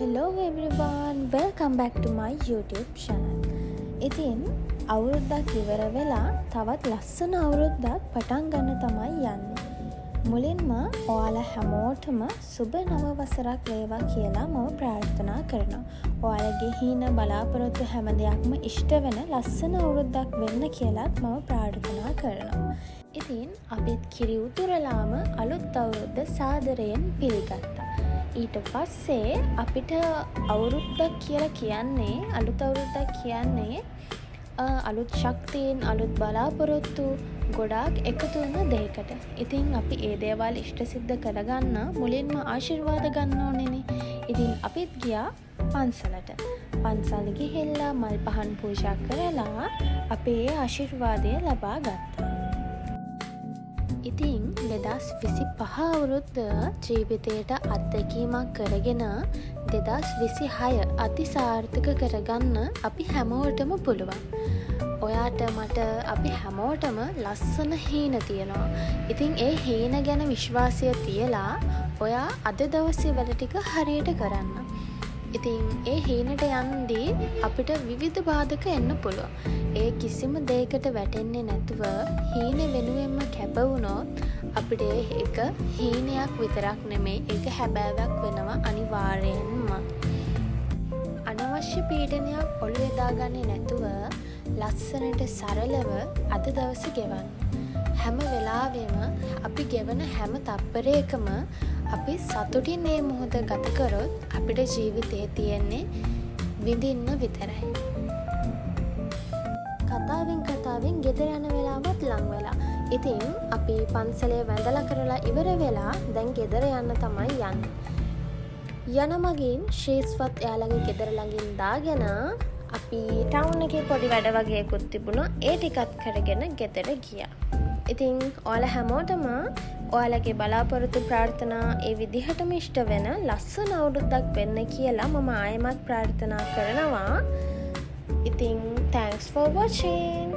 Hello everyone, welcome back to my YouTube channel. ඉතින් අවුරුද්දක් ඉවර වෙලා තවත් ලස්සන අවුරුද්දක් පටන් ගන්න තමයි යන්නේ. මුලින්ම ඔයාලා හැමෝටම සුබ නව වසරක් වේවා කියලා මම ප්‍රාර්ථනා කරනවා. ඔයාලගේ හීන බලාපොරොත්තු හැම දෙයක්ම ඉෂ්ට වෙන ලස්සන අවුරුද්දක් වෙන්න කියලාත් මම ප්‍රාර්ථනා කරනවා. ඉතින් අපිත් කිරි උතුරලාම අලුත් අවුරුද්ද සාදරයෙන් පිළිගත්තා. ඊට පස්සේ අපිට අවුරුද්දක් කියලා කියන්නේ අලුත් අවුරුද්දක් කියන්නේ අලුත් ශක්තියෙන් අලුත් බලාපොරොත්තු ගොඩාක් එකතු වෙන දෙයකට. ඉතින් අපි ඒ දේවල් ඉෂ්ට සිද්ධ කරගන්න මුලින්ම ආශිර්වාද ගන්න ඕනේනේ. ඉතින් අපිත් ගියා පන්සලට. පන්සල ගිහිල්ලා මල් පහන් පූජා කරලා අපේ ආශිර්වාදය ලබා ගත්තා. ඉතින් 2025 අවුරුද්ද ජීවිතයට අත්දැකීමක් කරගෙන 2026 අතිසාර්ථක කරගන්න අපි හැමෝටම පුළුවන්. ඔයාට මට අපි හැමෝටම ලස්සන හීන තියෙනවා. ඉතින් ඒ හීන ගැන විශ්වාසය තියලා ඔයා අද දවසේ වැඩ ටික හරියට කරන්න. ඉතින් ඒ හීනට යන්දී අපිට විවිධ බාධක එන්න පුළුවන්. ඒ කිසිම දෙයකට වැටෙන්නේ නැතුව හීන වෙනුවෙන්ම කැපවුණොත් අපිට ඒක හීනයක් විතරක් නෙමෙයි, ඒක හැබෑවක් වෙනවා අනිවාර්යෙන්ම. අනවශ්‍ය පීඩනයක් ඔළුවේ දාගන්නේ නැතුව ලස්සනට සරලව අද දවසේ ගෙවන්න. හැම වෙලාවෙම අපි ගෙවන හැම තප්පරයකම අපි සතුටින් මේ මොහොත ගත කරොත් අපිට ජීවිතේ තියෙන්නේ විඳින්න විතරයි. කතාවෙන් ගෙදර යන වෙලාවත් ලං වෙලා. ඉතින් අපි පන්සලේ වැඳලා කරලා ඉවර වෙලා දැන් ගෙදර යන්න තමයි යන්නේ. යන මගින් ශ්‍රීස්වත් එයාලගේ ගෙදර ළඟින් දාගෙන අපි ටවුන් එකේ පොඩි වැඩ වගේකුත් තිබුණා. ඒ ටිකත් කරගෙන ගෙදර ගියා. ඉතින් ඔයාලා හැමෝටම ඔයාලගේ බලාපොරොත්තු ප්‍රාර්ථනා ඒ විදිහටම ඉෂ්ට වෙන ලස්සන අවුරුද්දක් වෙන්න කියලා මම ආයෙමත් ප්‍රාර්ථනා කරනවා. ඉතින් thanks for watching.